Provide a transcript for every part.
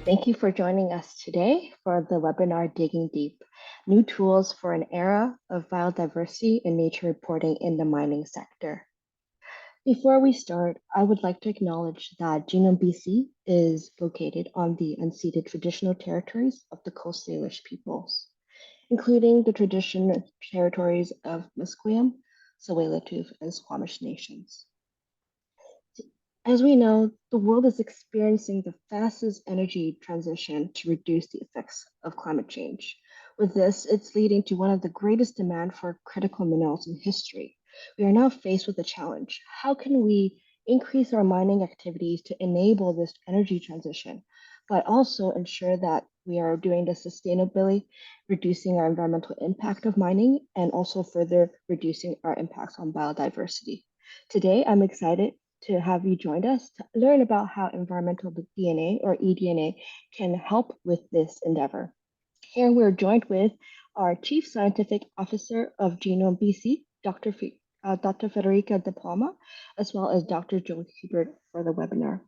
Thank you for joining us today for the webinar Digging Deep, New Tools for an Era of Biodiversity and Nature Reporting in the Mining Sector. Before we start, I would like to acknowledge that Genome BC is located on the unceded traditional territories of the Coast Salish peoples, including the traditional territories of Musqueam, Tsleil-Waututh, and Squamish nations. As we know, the world is experiencing the fastest energy transition to reduce the effects of climate change. With this, it's leading to one of the greatest demand for critical minerals in history. We are now faced with a challenge. How can we increase our mining activities to enable this energy transition, but also ensure that we are doing this sustainably, reducing our environmental impact of mining, and also further reducing our impacts on biodiversity? Today, I'm excited to have you join us to learn about how environmental DNA or eDNA can help with this endeavor. Here we're joined with our Chief Scientific Officer of Genome BC, Dr. Federica De Palma, as well as Dr. Joe Hubert for the webinar.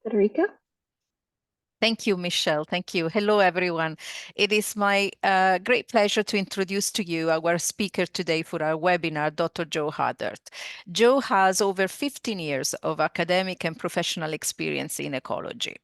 Federica? Thank you, Michelle. Thank you. Hello, everyone. It is my great pleasure to introduce to you our speaker today for our webinar, Dr. Joe Hubert. Joe has over 15 years of academic and professional experience in ecology.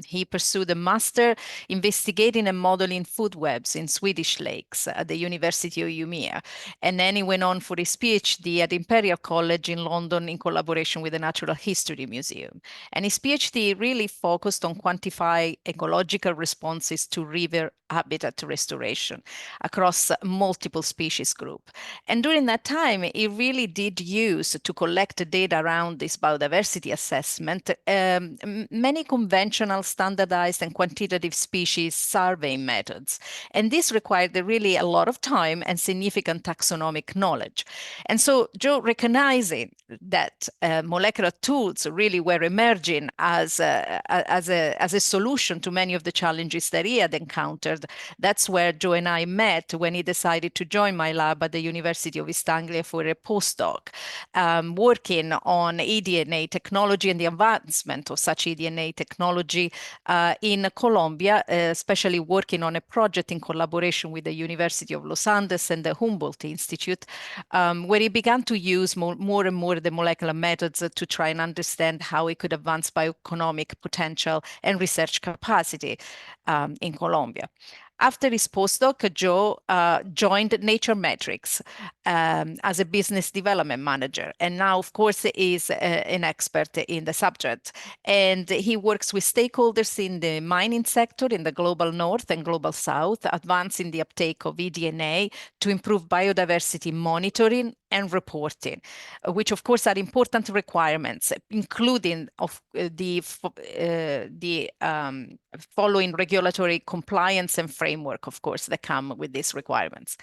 He pursued a master investigating and modeling food webs in Swedish lakes at the University of Umeå. And then he went on for his PhD at Imperial College in London in collaboration with the Natural History Museum. And his PhD really focused on quantifying ecological responses to river habitat restoration across multiple species group. And during that time, he really did use to collect data around this biodiversity assessment, many conventional, standardized, and quantitative species survey methods. And this required really a lot of time and significant taxonomic knowledge. And so Joe, recognizing that molecular tools really were emerging as a solution to many of the challenges that he had encountered, that's where Joe and I met when he decided to join my lab at the University of East Anglia for a postdoc, working on eDNA technology and the advancement of such eDNA technology in Colombia, especially working on a project in collaboration with the University of Los Andes and the Humboldt Institute, where he began to use more and more the molecular methods to try and understand how he could advance bioeconomic potential and research capacity in Colombia. After his postdoc, Joe joined Nature Metrics as a business development manager. And now, of course, is an expert in the subject. And he works with stakeholders in the mining sector in the global north and global south, advancing the uptake of eDNA to improve biodiversity monitoring and reporting, which of course are important requirements, including of the following regulatory compliance and framework, of course, that come with these requirements.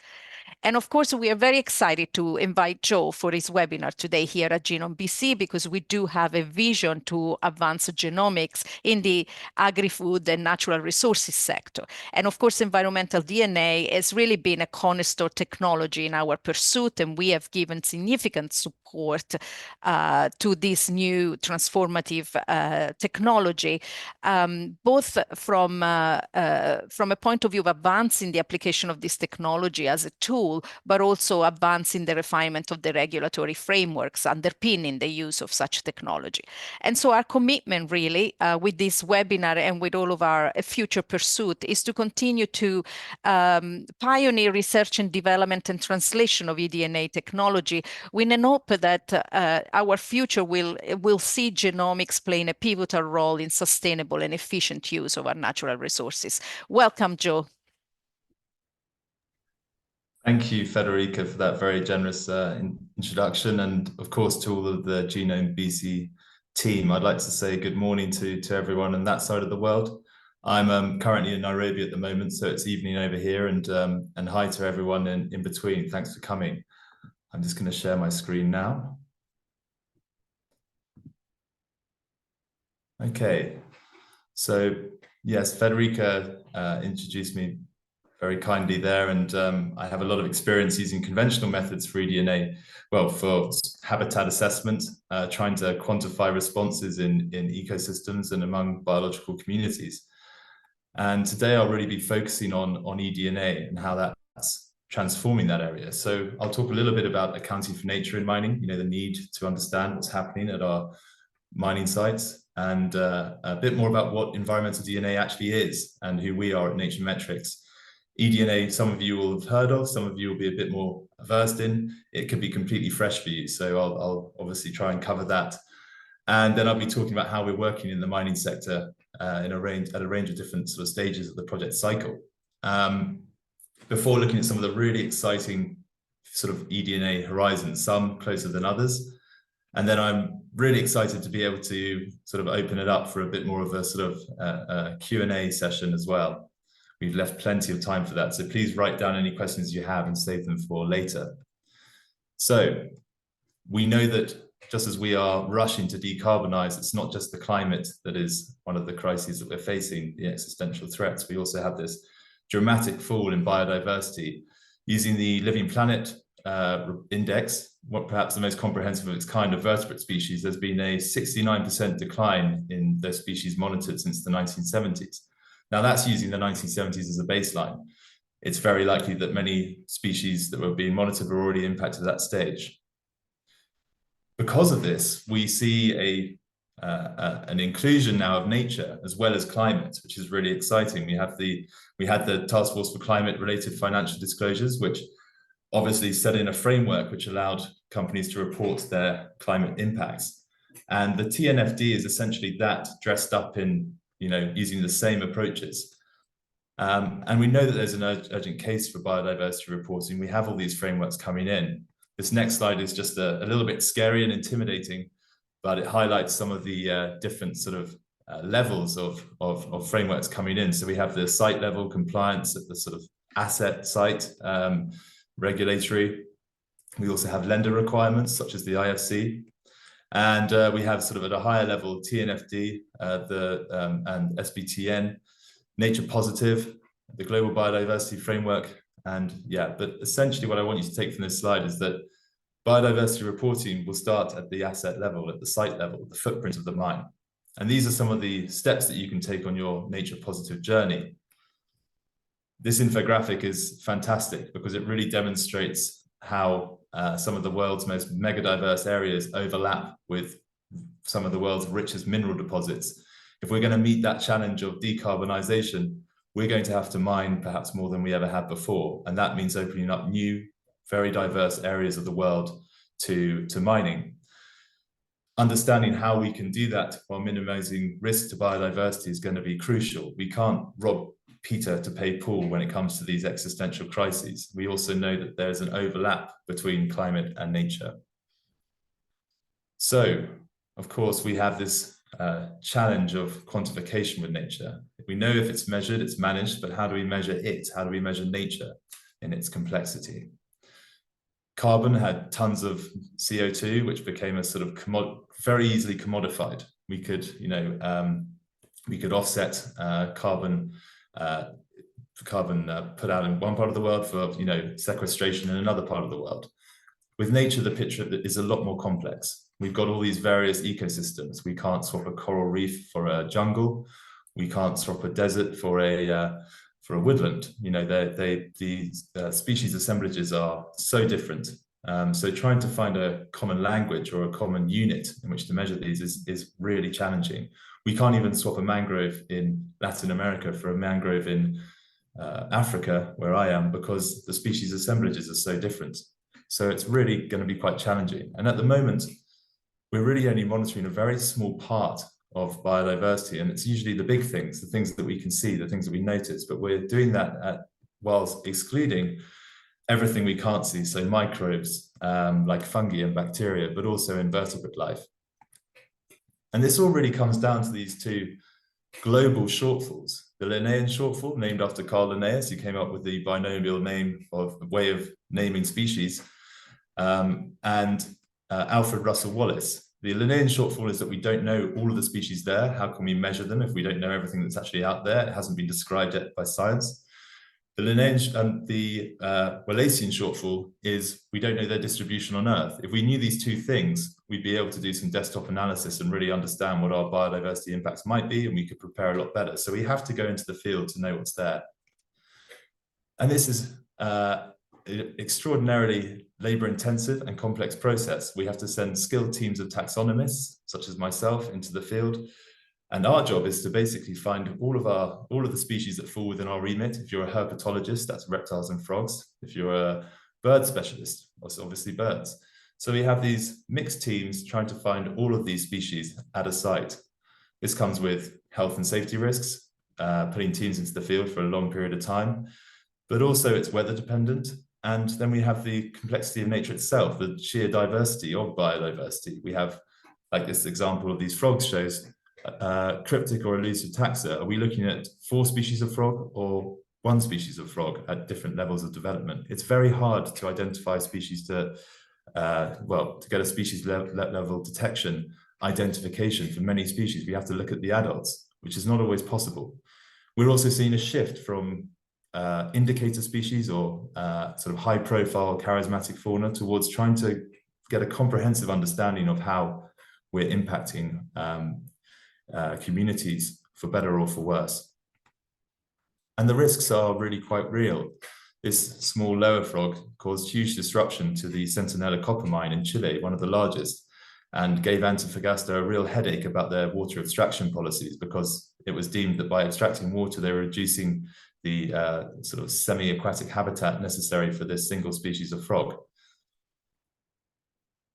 And of course, we are very excited to invite Joe for his webinar today here at Genome BC, because we do have a vision to advance genomics in the agri-food and natural resources sector. And of course, environmental DNA has really been a cornerstone technology in our pursuit, and we have given significant support to this new transformative technology, both from a point of view of advancing the application of this technology as a tool, but also advancing the refinement of the regulatory frameworks underpinning the use of such technology. And so our commitment really with this webinar and with all of our future pursuit is to continue to pioneer research and development and translation of eDNA technology with an hope that our future will see genomics playing a pivotal role in sustainable and efficient use of our natural resources. Welcome, Joe. Thank you, Federica, for that very generous introduction. And of course, to all of the Genome BC team, I'd like to say good morning to everyone on that side of the world. I'm currently in Nairobi at the moment, so it's evening over here, and hi to everyone in between. Thanks for coming. I'm just going to share my screen now. Okay, so yes, Federica introduced me very kindly there, and I have a lot of experience using conventional methods for eDNA, well, for habitat assessment, trying to quantify responses in ecosystems and among biological communities. And today I'll really be focusing on eDNA and how that's transforming that area. So I'll talk a little bit about accounting for nature in mining, the need to understand what's happening at our mining sites, and a bit more about what environmental DNA actually is and who we are at Nature Metrics. eDNA, some of you will have heard of, some of you will be a bit more versed in. It could be completely fresh for you, so I'll obviously try and cover that. And then I'll be talking about how we're working in the mining sector at a range of different sort of stages of the project cycle. Before looking at some of the really exciting sort of eDNA horizons, some closer than others. And then I'm really excited to be able to sort of open it up for a bit more of a sort of Q&A session as well. We've left plenty of time for that, so please write down any questions you have and save them for later. So we know that just as we are rushing to decarbonize, it's not just the climate that is one of the crises that we're facing, the existential threats. We also have this dramatic fall in biodiversity. Using the Living Planet index, what perhaps the most comprehensive of its kind of vertebrate species, there's been a 69% decline in those species monitored since the 1970s. Now that's using the 1970s as a baseline. It's very likely that many species that were being monitored were already impacted at that stage. Because of this, we see an inclusion now of nature as well as climate, which is really exciting. We had the Task Force for Climate-related Financial Disclosures, which obviously set in a framework which allowed companies to report their climate impacts. And the TNFD is essentially that dressed up in, using the same approaches. And we know that there's an urgent case for biodiversity reporting. We have all these frameworks coming in. This next slide is just a little bit scary and intimidating, but it highlights some of the different sort of levels of frameworks coming in. So we have the site level compliance at the sort of asset site, regulatory. We also have lender requirements such as the IFC. And we have sort of at a higher level TNFD and SBTN, nature positive, the global biodiversity framework. And yeah, but essentially what I want you to take from this slide is that biodiversity reporting will start at the asset level, at the site level, the footprint of the mine. And these are some of the steps that you can take on your nature positive journey. This infographic is fantastic because it really demonstrates how some of the world's most mega diverse areas overlap with some of the world's richest mineral deposits. If we're going to meet that challenge of decarbonization, we're going to have to mine perhaps more than we ever have before. And that means opening up new, very diverse areas of the world to mining. Understanding how we can do that while minimizing risk to biodiversity is going to be crucial. We can't rob Peter to pay Paul when it comes to these existential crises. We also know that there's an overlap between climate and nature. So, of course, we have this challenge of quantification with nature. We know if it's measured, it's managed, but how do we measure it? How do we measure nature in its complexity? Carbon had tons of CO2, which became a sort of very easily commodified. We could, we could offset carbon put out in one part of the world for, sequestration in another part of the world. With nature, the picture is a lot more complex. We've got all these various ecosystems. We can't swap a coral reef for a jungle. We can't swap a desert for a woodland. These species assemblages are so different. So trying to find a common language or a common unit in which to measure these is really challenging. We can't even swap a mangrove in Latin America for a mangrove in Africa, where I am, because the species assemblages are so different. So it's really going to be quite challenging. And at the moment, we're really only monitoring a very small part of biodiversity. And it's usually the big things, the things that we can see, the things that we notice, but we're doing that whilst excluding everything we can't see. So microbes like fungi and bacteria, but also invertebrate life. And this all really comes down to these two global shortfalls. The Linnaean shortfall, named after Carl Linnaeus, who came up with the binomial way of naming species, and Alfred Russel Wallace. The Linnaean shortfall is that we don't know all of the species there. How can we measure them if we don't know everything that's actually out there? It hasn't been described yet by science. The lineage and the Wallacean shortfall is we don't know their distribution on Earth. If we knew these two things, we'd be able to do some desktop analysis and really understand what our biodiversity impacts might be, and we could prepare a lot better. So we have to go into the field to know what's there. And this is extraordinarily labor-intensive and complex process. We have to send skilled teams of taxonomists, such as myself, into the field. And our job is to basically find all of the species that fall within our remit. If you're a herpetologist, that's reptiles and frogs. If you're a bird specialist, that's obviously birds. So we have these mixed teams trying to find all of these species at a site. This comes with health and safety risks, putting teams into the field for a long period of time, but also it's weather dependent. And then we have the complexity of nature itself, the sheer diversity of biodiversity. We have, like this example of these frogs shows, cryptic or elusive taxa. Are we looking at 4 species of frog or 1 species of frog at different levels of development? It's very hard to identify species to get a species level detection, identification for many species. We have to look at the adults, which is not always possible. We're also seeing a shift from indicator species or sort of high profile charismatic fauna towards trying to get a comprehensive understanding of how we're impacting communities for better or for worse. And the risks are really quite real. This small lower frog caused huge disruption to the Centinela copper mine in Chile, one of the largest, and gave Antofagasta a real headache about their water extraction policies, because it was deemed that by extracting water, they were reducing the sort of semi-aquatic habitat necessary for this single species of frog.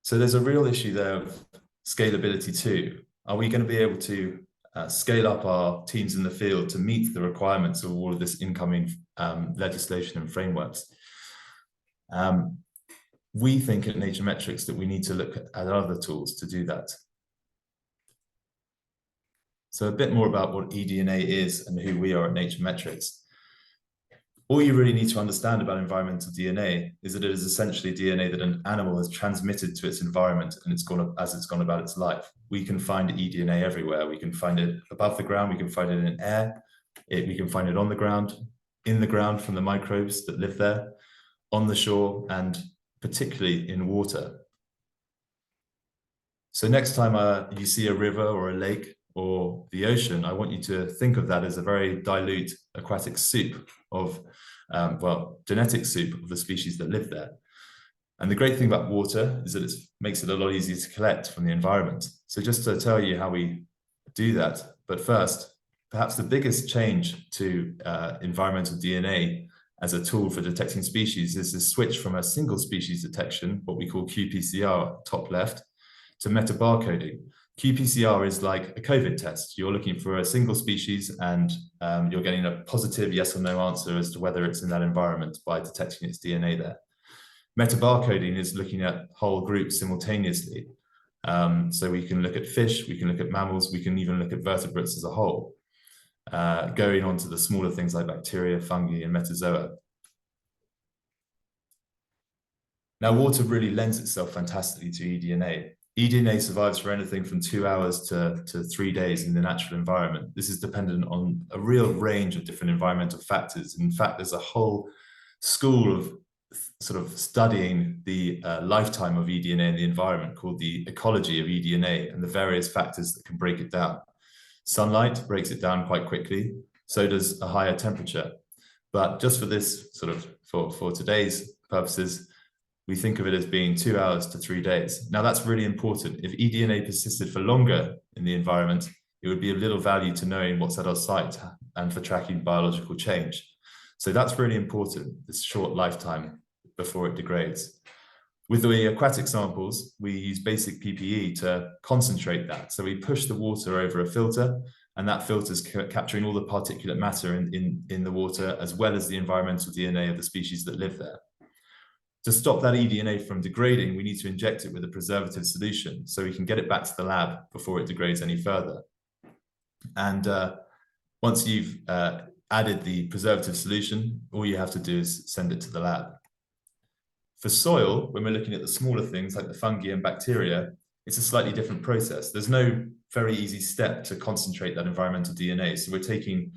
So there's a real issue there of scalability too. Are we going to be able to scale up our teams in the field to meet the requirements of all of this incoming legislation and frameworks? We think at Naturemetrics that we need to look at other tools to do that. So a bit more about what eDNA is and who we are at Naturemetrics. All you really need to understand about environmental DNA is that it is essentially DNA that an animal has transmitted to its environment and it's gone about its life. We can find eDNA everywhere. We can find it above the ground. We can find it in air. We can find it on the ground, in the ground from the microbes that live there, on the shore, and particularly in water. So next time you see a river or a lake or the ocean, I want you to think of that as a very dilute aquatic soup of, genetic soup of the species that live there. And the great thing about water is that it makes it a lot easier to collect from the environment. So just to tell you how we do that, but first, perhaps the biggest change to environmental DNA as a tool for detecting species is the switch from a single species detection, what we call qPCR, top left, to metabarcoding. qPCR is like a COVID test. You're looking for a single species and you're getting a positive yes or no answer as to whether it's in that environment by detecting its DNA there. Metabarcoding is looking at whole groups simultaneously. So we can look at fish, we can look at mammals, we can even look at vertebrates as a whole, going on to the smaller things like bacteria, fungi, and metazoa. Now, water really lends itself fantastically to eDNA. eDNA survives for anything from 2 hours to 3 days in the natural environment. This is dependent on a real range of different environmental factors. In fact, there's a whole school of sort of studying the lifetime of eDNA in the environment called the ecology of eDNA and the various factors that can break it down. Sunlight breaks it down quite quickly, so does a higher temperature. But just for this sort of, for today's purposes, we think of it as being 2 hours to 3 days. Now that's really important. If eDNA persisted for longer in the environment, it would be of little value to knowing what's at our site and for tracking biological change. So that's really important, this short lifetime before it degrades. With the aquatic samples, we use basic PPE to concentrate that. So we push the water over a filter, and that filter is capturing all the particulate matter in the water, as well as the environmental DNA of the species that live there. To stop that eDNA from degrading, we need to inject it with a preservative solution so we can get it back to the lab before it degrades any further. And once you've added the preservative solution, all you have to do is send it to the lab. For soil, when we're looking at the smaller things like the fungi and bacteria, it's a slightly different process. There's no very easy step to concentrate that environmental DNA. So we're taking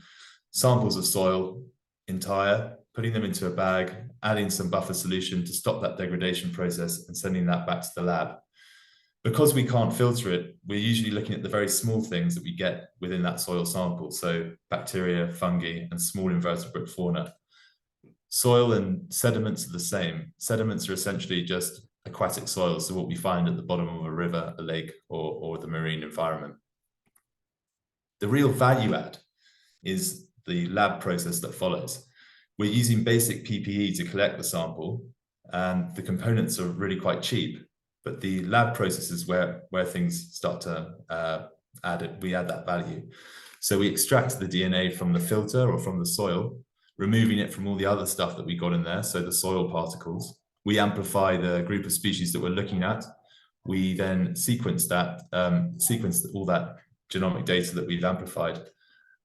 samples of soil entire, putting them into a bag, adding some buffer solution to stop that degradation process and sending that back to the lab. Because we can't filter it, we're usually looking at the very small things that we get within that soil sample. So bacteria, fungi, and small invertebrate fauna. Soil and sediments are the same. Sediments are essentially just aquatic soil, so what we find at the bottom of a river, a lake, or the marine environment. The real value add is the lab process that follows. We're using basic PPE to collect the sample, and the components are really quite cheap, but the lab process is where things start to we add that value. So we extract the DNA from the filter or from the soil, removing it from all the other stuff that we got in there, so the soil particles. We amplify the group of species that we're looking at. We then sequence all that genomic data that we've amplified.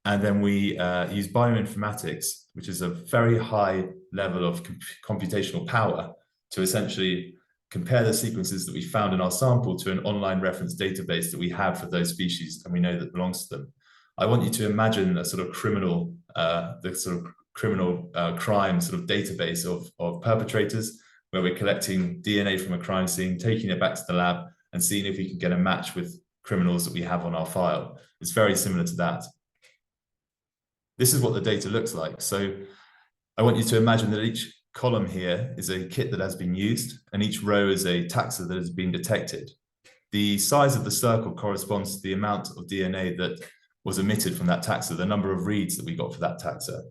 And then we use bioinformatics, which is a very high level of computational power, to essentially compare the sequences that we found in our sample to an online reference database that we have for those species and we know that belongs to them. I want you to imagine a sort of criminal, crime sort of database of perpetrators, where we're collecting DNA from a crime scene, taking it back to the lab and seeing if we can get a match with criminals that we have on our file. It's very similar to that. This is what the data looks like. So I want you to imagine that each column here is a kit that has been used, and each row is a taxa that has been detected. The size of the circle corresponds to the amount of DNA that was emitted from that taxa, the number of reads that we got for that taxa.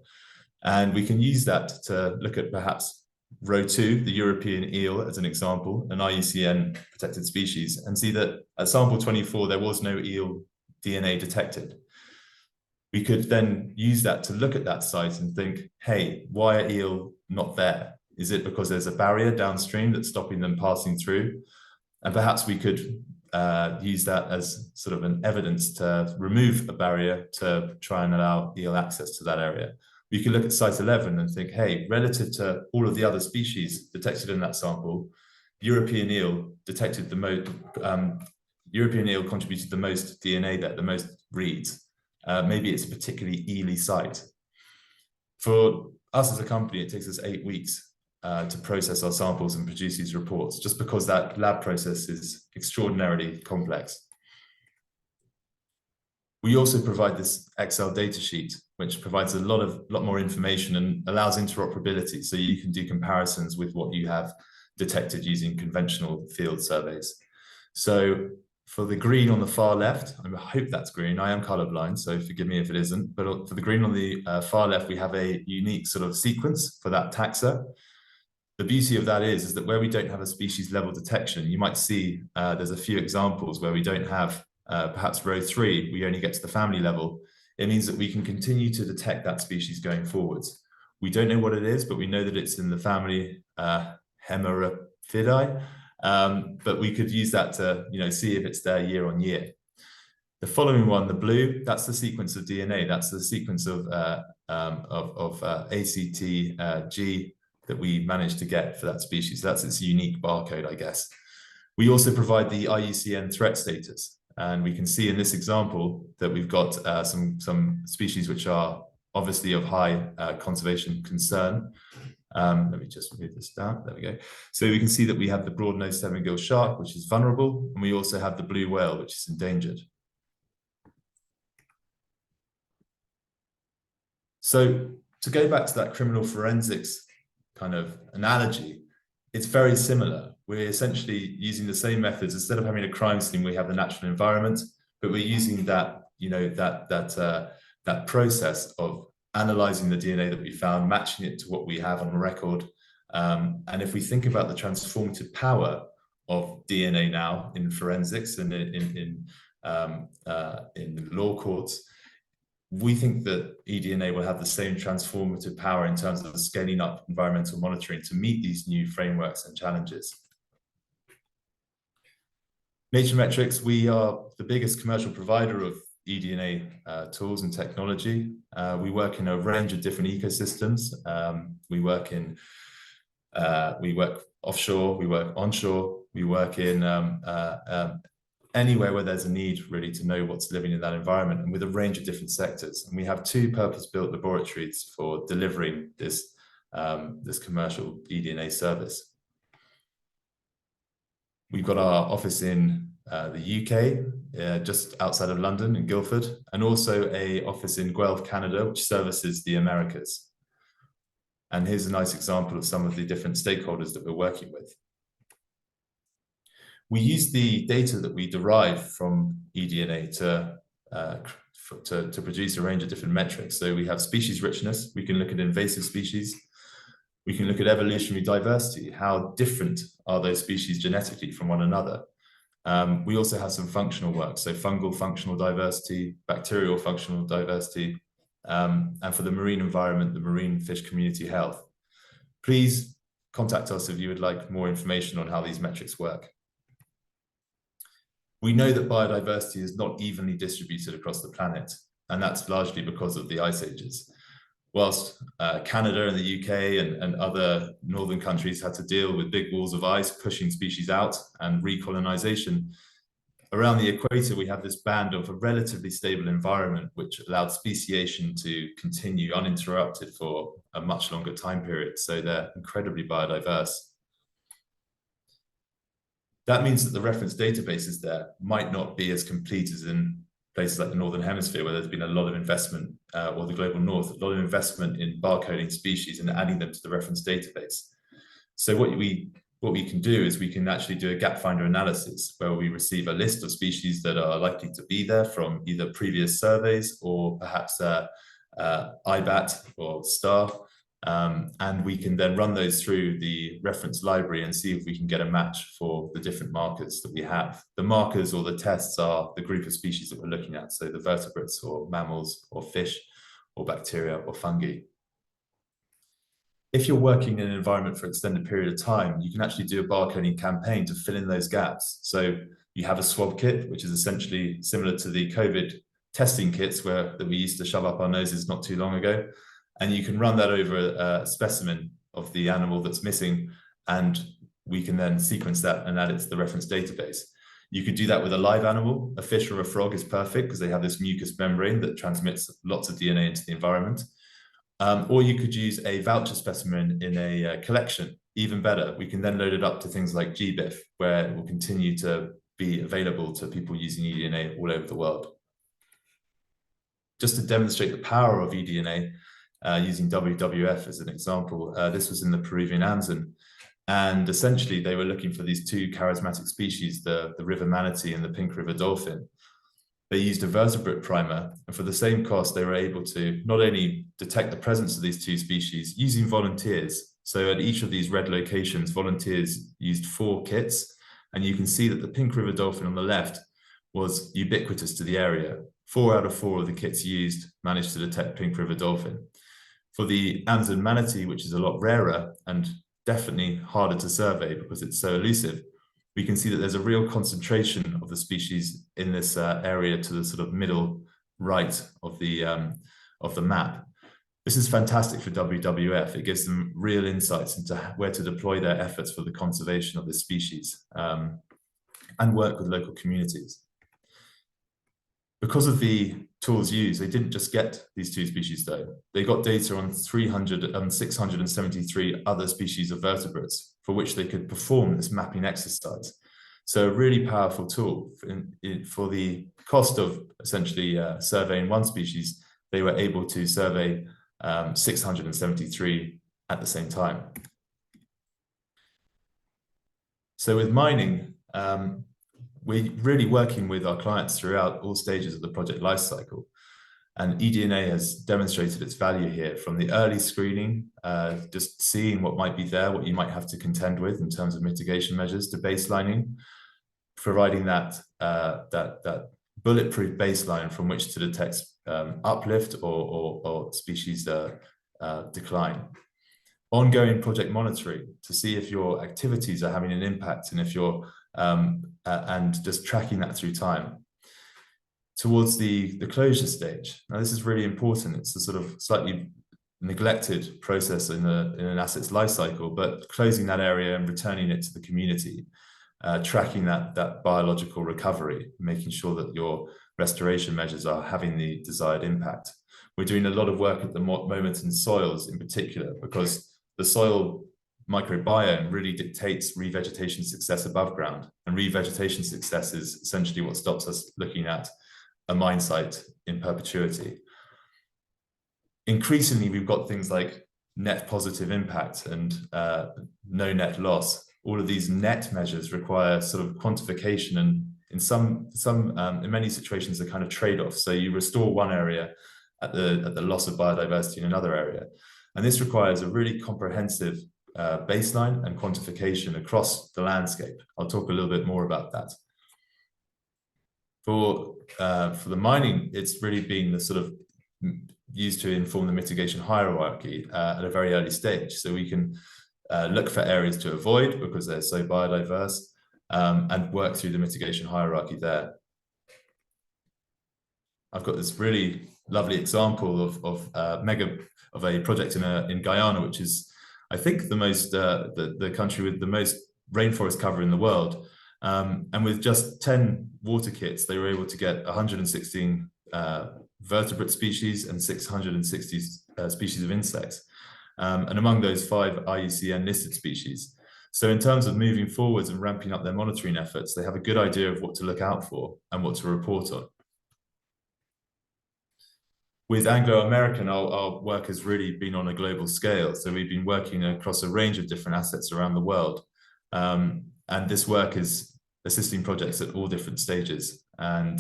And we can use that to look at perhaps row 2, the European eel, as an example, an IUCN protected species, and see that at sample 24, there was no eel DNA detected. We could then use that to look at that site and think, hey, why are eel not there? Is it because there's a barrier downstream that's stopping them passing through? And perhaps we could use that as sort of an evidence to remove a barrier to try and allow eel access to that area. We could look at site 11 and think, hey, relative to all of the other species detected in that sample, European eel detected the most, European eel contributed the most DNA there, the most reads. Maybe it's a particularly eely site. For us as a company, it takes us 8 weeks to process our samples and produce these reports, just because that lab process is extraordinarily complex. We also provide this Excel data sheet, which provides a lot more information and allows interoperability, so you can do comparisons with what you have detected using conventional field surveys. So for the green on the far left, I hope that's green. I am colorblind, so forgive me if it isn't. But for the green on the far left, we have a unique sort of sequence for that taxa. The beauty of that is that where we don't have a species level detection, you might see there's a few examples where we don't have perhaps row 3, we only get to the family level. It means that we can continue to detect that species going forwards. We don't know what it is, but we know that it's in the family Hemeraphidae. But we could use that to, see if it's there year on year. The following one, the blue, that's the sequence of DNA. That's the sequence of ACTG that we managed to get for that species. That's its unique barcode, I guess. We also provide the IUCN threat status. And we can see in this example that we've got some species which are obviously of high conservation concern. Let me just move this down. There we go. So we can see that we have the broad-nosed seven-gill shark, which is vulnerable, and we also have the blue whale, which is endangered. So to go back to that criminal forensics kind of analogy, it's very similar. We're essentially using the same methods. Instead of having a crime scene, we have the natural environment, but we're using that, that process of analyzing the DNA that we found, matching it to what we have on record. And if we think about the transformative power of DNA now in forensics and in law courts, we think that eDNA will have the same transformative power in terms of scaling up environmental monitoring to meet these new frameworks and challenges. Naturmetrics, we are the biggest commercial provider of eDNA tools and technology. We work in a range of different ecosystems. We work offshore, we work onshore, we work in anywhere where there's a need really to know what's living in that environment, and with a range of different sectors. And we have 2 purpose-built laboratories for delivering this this commercial eDNA service. We've got our office in the UK, just outside of London in Guildford, and also an office in Guelph, Canada, which services the Americas. And here's a nice example of some of the different stakeholders that we're working with. We use the data that we derive from eDNA to produce a range of different metrics. So we have species richness, we can look at invasive species, we can look at evolutionary diversity, how different are those species genetically from one another. We also have some functional work, so fungal functional diversity, bacterial functional diversity, and for the marine environment, the marine fish community health. Please contact us if you would like more information on how these metrics work. We know that biodiversity is not evenly distributed across the planet, and that's largely because of the ice ages. Whilst Canada and the UK and other northern countries had to deal with big walls of ice pushing species out and recolonization, around the equator we have this band of a relatively stable environment which allowed speciation to continue uninterrupted for a much longer time period, so they're incredibly biodiverse. That means that the reference databases there might not be as complete as in places like the Northern Hemisphere, where there's been a lot of investment, or the global North, a lot of investment in barcoding species and adding them to the reference database. So what we can do is we can actually do a gap finder analysis where we receive a list of species that are likely to be there from either previous surveys or perhaps IBAT or STAR. And we can then run those through the reference library and see if we can get a match for the different markers that we have. The markers or the tests are the group of species that we're looking at, so the vertebrates or mammals or fish or bacteria or fungi. If you're working in an environment for an extended period of time, you can actually do a barcoding campaign to fill in those gaps. So you have a swab kit, which is essentially similar to the COVID testing kits that we used to shove up our noses not too long ago. And you can run that over a specimen of the animal that's missing, and we can then sequence that and add it to the reference database. You could do that with a live animal. A fish or a frog is perfect because they have this mucous membrane that transmits lots of DNA into the environment. Or you could use a voucher specimen in a collection, even better. We can then load it up to things like GBIF, where it will continue to be available to people using eDNA all over the world. Just to demonstrate the power of eDNA, using WWF as an example, this was in the Peruvian Amazon, and essentially they were looking for these two charismatic species, the river manatee and the pink river dolphin. They used a vertebrate primer, and for the same cost they were able to not only detect the presence of these two species using volunteers. So at each of these red locations, volunteers used 4 kits, and you can see that the pink river dolphin on the left was ubiquitous to the area. 4 out of 4 of the kits used managed to detect pink river dolphin. For the Amazon manatee, which is a lot rarer and definitely harder to survey because it's so elusive, we can see that there's a real concentration of the species in this area to the sort of middle right of the map. This is fantastic for WWF. It gives them real insights into where to deploy their efforts for the conservation of this species, and work with local communities. Because of the tools used, they didn't just get these 2 species though. They got data on 673 other species of vertebrates for which they could perform this mapping exercise. So a really powerful tool. For the cost of essentially surveying 1 species, they were able to survey 673 at the same time. So with mining, we're really working with our clients throughout all stages of the project lifecycle. And eDNA has demonstrated its value here from the early screening, just seeing what might be there, what you might have to contend with in terms of mitigation measures, to baselining, providing that bulletproof baseline from which to detect uplift or species decline. Ongoing project monitoring to see if your activities are having an impact and if you're and just tracking that through time. Towards the closure stage. Now this is really important. It's a sort of slightly neglected process in an asset's life cycle, but closing that area and returning it to the community, tracking that biological recovery, making sure that your restoration measures are having the desired impact. We're doing a lot of work at the moment in soils in particular, because the soil microbiome really dictates revegetation success above ground, and revegetation success is essentially what stops us looking at a mine site in perpetuity. Increasingly, we've got things like net positive impact and no net loss. All of these net measures require sort of quantification, and in many situations, a kind of trade-off. So you restore one area at the loss of biodiversity in another area, and this requires a really comprehensive baseline and quantification across the landscape. I'll talk a little bit more about that. For the mining, it's really been the sort of used to inform the mitigation hierarchy at a very early stage. So we can look for areas to avoid because they're so biodiverse, and work through the mitigation hierarchy there. I've got this really lovely example of a project in Guyana, which is, I think, the country with the most rainforest cover in the world. And with just 10 water kits, they were able to get 116 vertebrate species and 660 species of insects. And among those, 5 IUCN listed species. So in terms of moving forwards and ramping up their monitoring efforts, they have a good idea of what to look out for and what to report on. With Anglo-American, our work has really been on a global scale. So we've been working across a range of different assets around the world. And this work is assisting projects at all different stages. And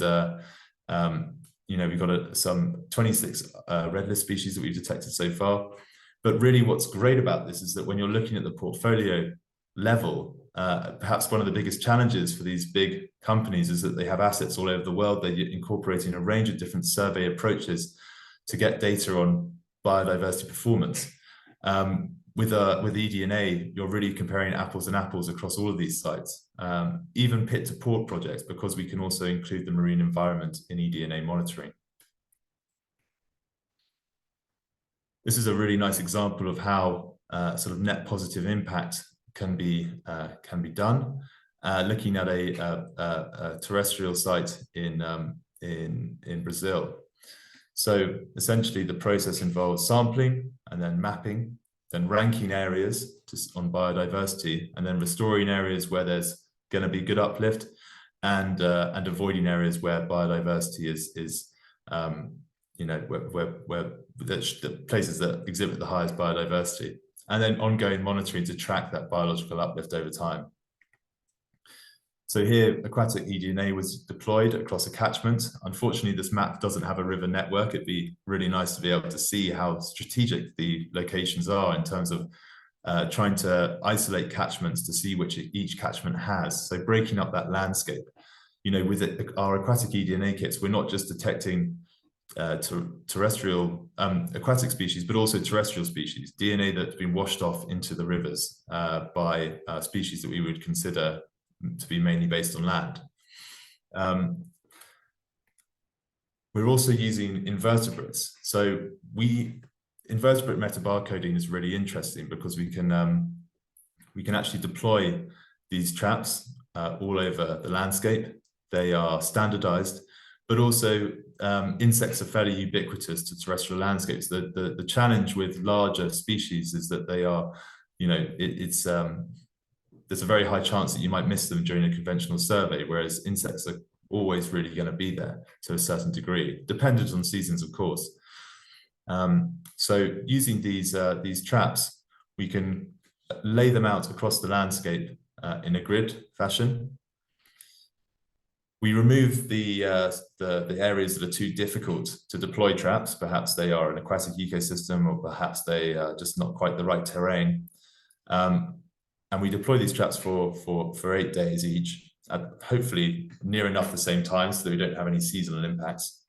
we've got some 26 red list species that we've detected so far. But really what's great about this is that when you're looking at the portfolio level, perhaps one of the biggest challenges for these big companies is that they have assets all over the world. They're incorporating a range of different survey approaches to get data on biodiversity performance. With eDNA, you're really comparing apples and apples across all of these sites, even pit to port projects, because we can also include the marine environment in eDNA monitoring. This is a really nice example of how sort of net positive impact can be done. Looking at a terrestrial site in Brazil. So essentially, the process involves sampling and then mapping, then ranking areas on biodiversity, and then restoring areas where there's going to be good uplift, and avoiding areas where biodiversity is where the places that exhibit the highest biodiversity, and then ongoing monitoring to track that biological uplift over time. So here, aquatic eDNA was deployed across a catchment. Unfortunately, this map doesn't have a river network. It'd be really nice to be able to see how strategic the locations are in terms of trying to isolate catchments to see which each catchment has. So breaking up that landscape. With our aquatic eDNA kits, we're not just detecting terrestrial aquatic species, but also terrestrial species, DNA that's been washed off into the rivers by species that we would consider to be mainly based on land. We're also using invertebrates. So invertebrate metabarcoding is really interesting because we can actually deploy these traps all over the landscape. They are standardized, but also insects are fairly ubiquitous to terrestrial landscapes. The challenge with larger species is that they are, there's a very high chance that you might miss them during a conventional survey, whereas insects are always really going to be there to a certain degree, dependent on seasons, of course. So using these traps, we can lay them out across the landscape in a grid fashion. We remove the areas that are too difficult to deploy traps. Perhaps they are an aquatic ecosystem, or perhaps they are just not quite the right terrain. And we deploy these traps for 8 days each, at hopefully near enough the same time so that we don't have any seasonal impacts.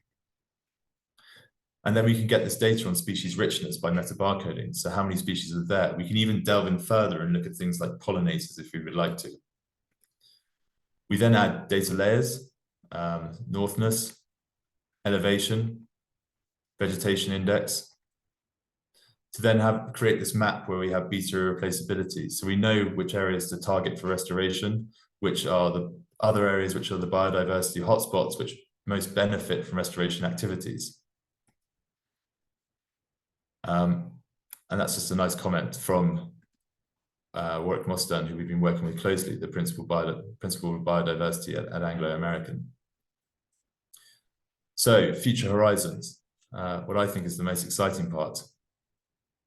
And then we can get this data on species richness by metabarcoding. So how many species are there? We can even delve in further and look at things like pollinators if we would like to. We then add data layers, northness, elevation, vegetation index, to then create this map where we have beta irreplaceability. So we know which areas to target for restoration, which are the other areas which are the biodiversity hotspots which most benefit from restoration activities. And that's just a nice comment from Warwick Mostan, who we've been working with closely, the principal of biodiversity at Anglo American. So, future horizons, what I think is the most exciting part.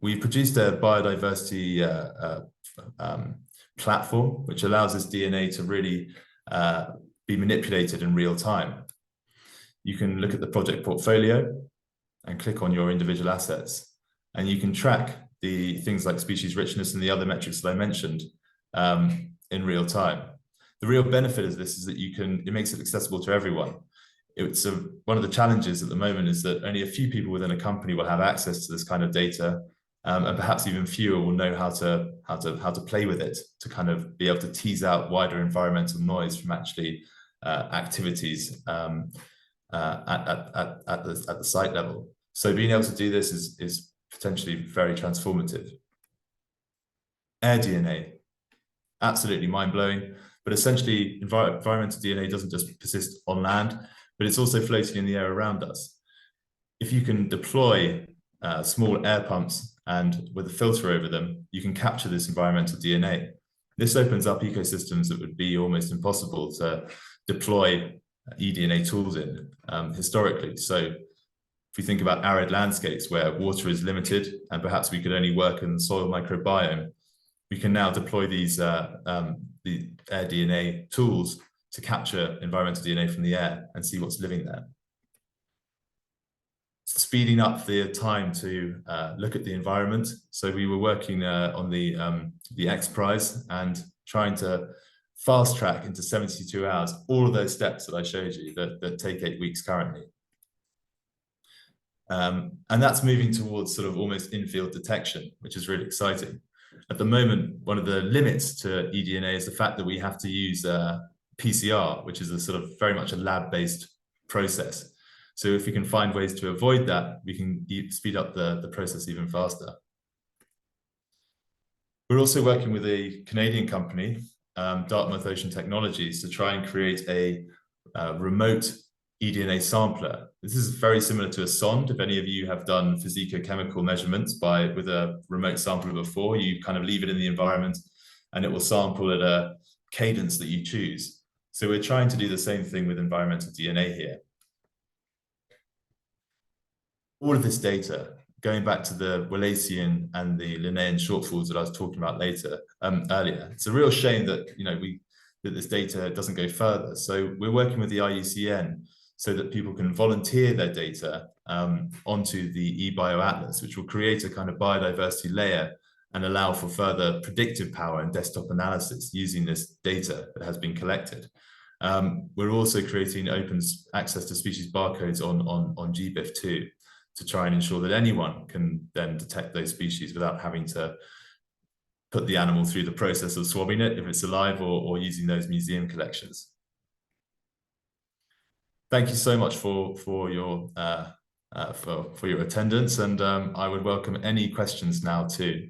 We've produced a biodiversity platform, which allows this DNA to really be manipulated in real time. You can look at the project portfolio and click on your individual assets, and you can track the things like species richness and the other metrics that I mentioned in real time. The real benefit of this is that it makes it accessible to everyone. One of the challenges at the moment is that only a few people within a company will have access to this kind of data, and perhaps even fewer will know how to play with it to kind of be able to tease out wider environmental noise from actually activities at the site level. So being able to do this is potentially very transformative. Air DNA, absolutely mind-blowing, but essentially environmental DNA doesn't just persist on land, but it's also floating in the air around us. If you can deploy small air pumps and with a filter over them, you can capture this environmental DNA. This opens up ecosystems that would be almost impossible to deploy eDNA tools in historically. So if we think about arid landscapes where water is limited and perhaps we could only work in the soil microbiome, we can now deploy the air DNA tools to capture environmental DNA from the air and see what's living there. Speeding up the time to look at the environment. So we were working on the X Prize and trying to fast track into 72 hours all of those steps that I showed you that take 8 weeks currently. And that's moving towards sort of almost in-field detection, which is really exciting. At the moment, one of the limits to eDNA is the fact that we have to use PCR, which is a sort of very much a lab-based process. So if we can find ways to avoid that, we can speed up the process even faster. We're also working with a Canadian company, Dartmouth Ocean Technologies, to try and create a remote eDNA sampler. This is very similar to a sonde. If any of you have done physicochemical measurements with a remote sampler before, you kind of leave it in the environment and it will sample at a cadence that you choose. So we're trying to do the same thing with environmental DNA here. All of this data, going back to the Wallacean and the Linnaean shortfalls that I was talking about earlier, it's a real shame that that this data doesn't go further. So we're working with the IUCN so that people can volunteer their data onto the eBioAtlas, which will create a kind of biodiversity layer and allow for further predictive power and desktop analysis using this data that has been collected. We're also creating open access to species barcodes on GBIF2 to try and ensure that anyone can then detect those species without having to put the animal through the process of swabbing it if it's alive or using those museum collections. Thank you so much for your attendance, and I would welcome any questions now too.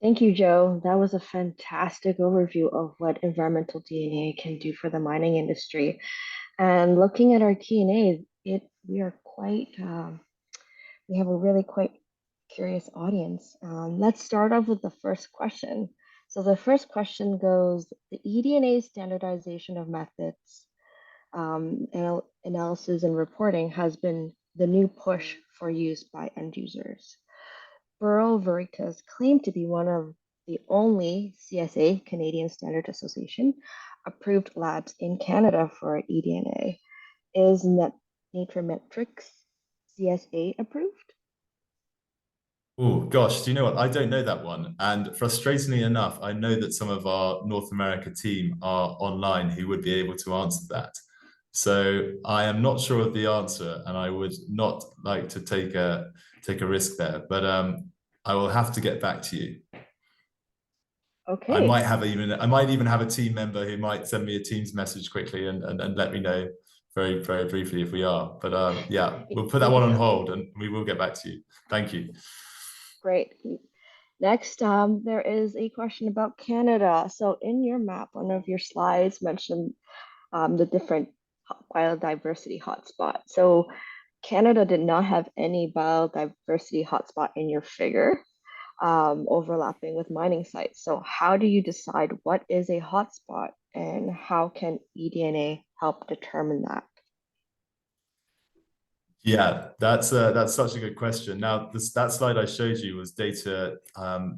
Thank you, Joe. That was a fantastic overview of what environmental DNA can do for the mining industry. And looking at our Q&A, we have a really quite curious audience. Let's start off with the first question. So the first question goes, the eDNA standardization of methods, analysis and reporting has been the new push for use by end users. Burl Veritas claimed to be one of the only CSA, Canadian Standard Association, approved labs in Canada for eDNA. Is Natrametrics CSA approved? Oh gosh, do you know what? I don't know that one. And frustratingly enough, I know that some of our North America team are online who would be able to answer that. So I am not sure of the answer, and I would not like to take a risk there. But I will have to get back to you. Okay. I might even have a team member who might send me a Teams message quickly and let me know very, very briefly if we are. But yeah, we'll put that one on hold and we will get back to you. Thank you. Great. Next, there is a question about Canada. So in your map, one of your slides mentioned the different biodiversity hotspots. So Canada did not have any biodiversity hotspot in your figure, overlapping with mining sites. So how do you decide what is a hotspot and how can eDNA help determine that? Yeah, that's such a good question. Now, that slide I showed you was data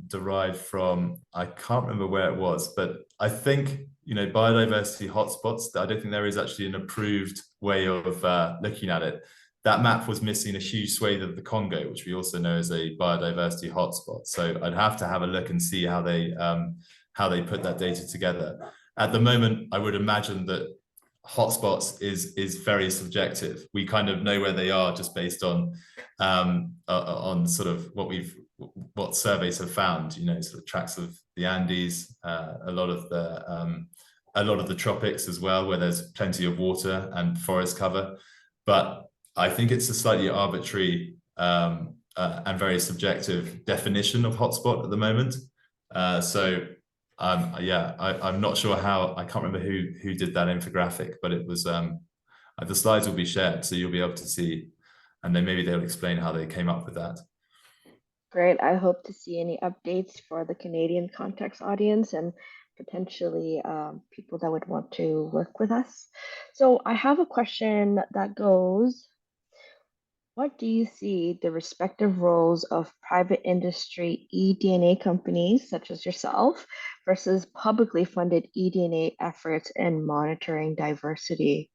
derived from, I can't remember where it was, but I think, biodiversity hotspots, I don't think there is actually an approved way of looking at it. That map was missing a huge swathe of the Congo, which we also know is a biodiversity hotspot. So I'd have to have a look and see how they put that data together. At the moment, I would imagine that hotspots is very subjective. We kind of know where they are just based on sort of what surveys have found. Sort of tracks of the Andes, a lot of the tropics as well, where there's plenty of water and forest cover. But I think it's a slightly arbitrary and very subjective definition of hotspot at the moment. Yeah, I'm not sure how. I can't remember who did that infographic, but it was the slides will be shared, so you'll be able to see, and then maybe they'll explain how they came up with that. Great. I hope to see any updates for the Canadian context audience and potentially people that would want to work with us. So I have a question that goes, what do you see the respective roles of private industry eDNA companies, such as yourself, versus publicly funded eDNA efforts in monitoring diversity?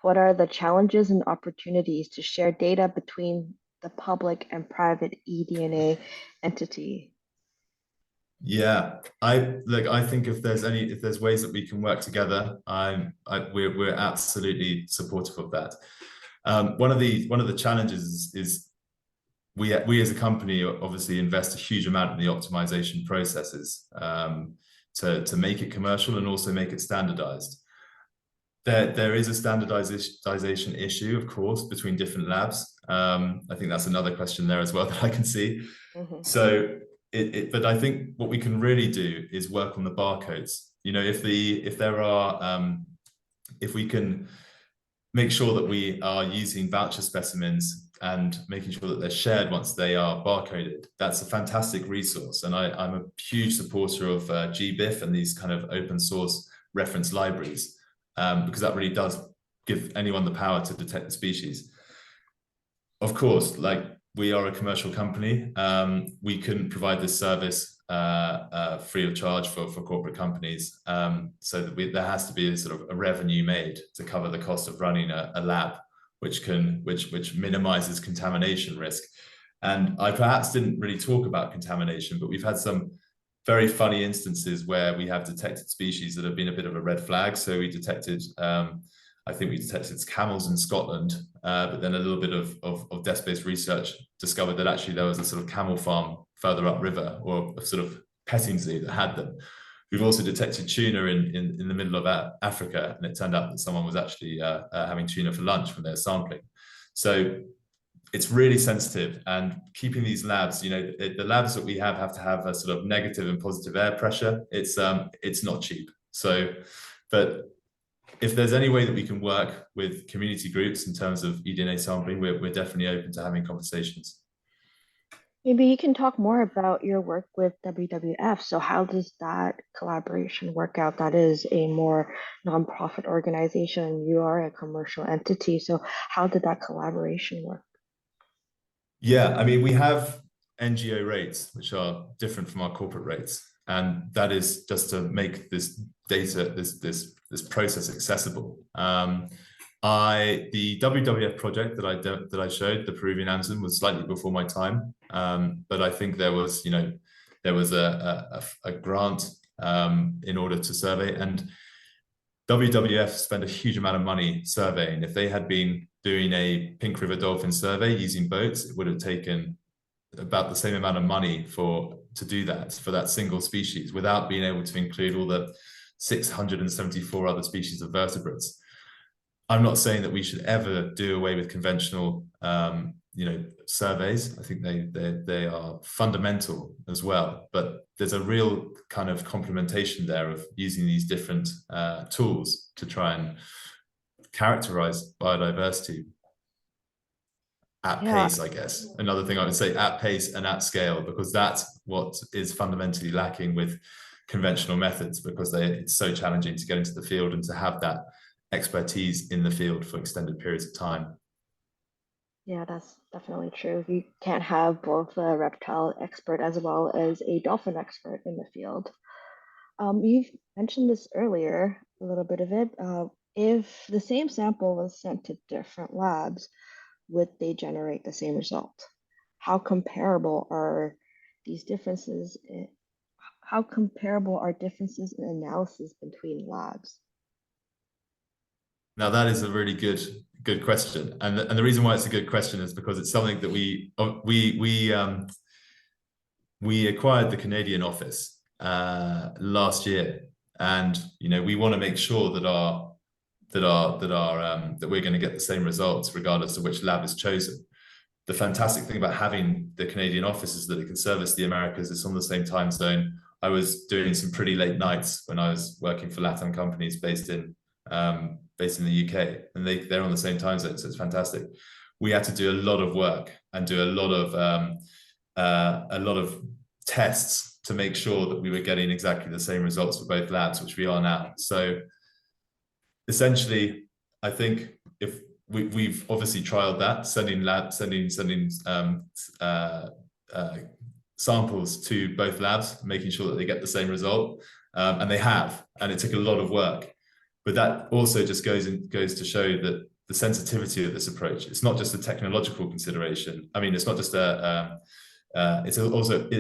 What are the challenges and opportunities to share data between the public and private eDNA entity? Yeah, I think if there's ways that we can work together, we're absolutely supportive of that. One of the challenges is we as a company obviously invest a huge amount in the optimization processes to make it commercial and also make it standardized. There is a standardization issue, of course, between different labs. I think that's another question there as well that I can see. Mm-hmm. So but I think what we can really do is work on the barcodes. If we can make sure that we are using voucher specimens and making sure that they're shared once they are barcoded, that's a fantastic resource. And I'm a huge supporter of GBIF and these kind of open source reference libraries, because that really does give anyone the power to detect the species. Of course, like we are a commercial company, we couldn't provide this service free of charge for corporate companies. So that there has to be a sort of a revenue made to cover the cost of running a lab, which minimizes contamination risk. And I perhaps didn't really talk about contamination, but we've had some very funny instances where we have detected species that have been a bit of a red flag. So we detected, I think we detected camels in Scotland, but then a little bit of desk-based research discovered that actually there was a sort of camel farm further upriver, or a sort of petting zoo that had them. We've also detected tuna in the middle of Africa, and it turned out that someone was actually having tuna for lunch when they were sampling. So it's really sensitive, and keeping these labs, the labs that we have to have a sort of negative and positive air pressure. It's not cheap. So, but if there's any way that we can work with community groups in terms of eDNA sampling, we're definitely open to having conversations. Maybe you can talk more about your work with WWF. So how does that collaboration work out? That is a more nonprofit organization. You are a commercial entity. So how did that collaboration work? Yeah, I mean, we have NGO rates, which are different from our corporate rates. And that is just to make this data, this process accessible. The WWF project that I showed, the Peruvian Amazon, was slightly before my time, but I think there was a grant in order to survey, and WWF spent a huge amount of money surveying. If they had been doing a Pink River dolphin survey using boats, it would have taken about the same amount of money to do that for that single species, without being able to include all the 674 other species of vertebrates. I'm not saying that we should ever do away with conventional, surveys. I think they are fundamental as well. But there's a real kind of complementation there of using these different tools to try and characterize biodiversity. at Yeah, pace, I guess. Another thing I would say, at pace and at scale, because that's what is fundamentally lacking with conventional methods, because it's so challenging to get into the field and to have that expertise in the field for extended periods of time. yeah, that's definitely true. You can't have both a reptile expert as well as a dolphin expert in the field. You've mentioned this earlier, a little bit of it. If the same sample was sent to different labs, would they generate the same result? How comparable are these differences? How comparable are differences in analysis between labs? Now that is a really good question, and the reason why it's a good question is because it's something that we acquired the Canadian office last year, and we want to make sure that we're going to get the same results regardless of which lab is chosen. The fantastic thing about having the Canadian office is that it can service the Americas. It's on the same time zone. I was doing some pretty late nights when I was working for Latin companies based in the UK, and they're on the same time zone, so it's fantastic. We had to do a lot of work and do a lot of tests to make sure that we were getting exactly the same results for both labs, which we are now. So essentially, I think if we've obviously trialed that, sending samples to both labs, making sure that they get the same result, and they have, and it took a lot of work. But that also just goes to show that the sensitivity of this approach, it's not just a technological consideration. I mean, it's not just it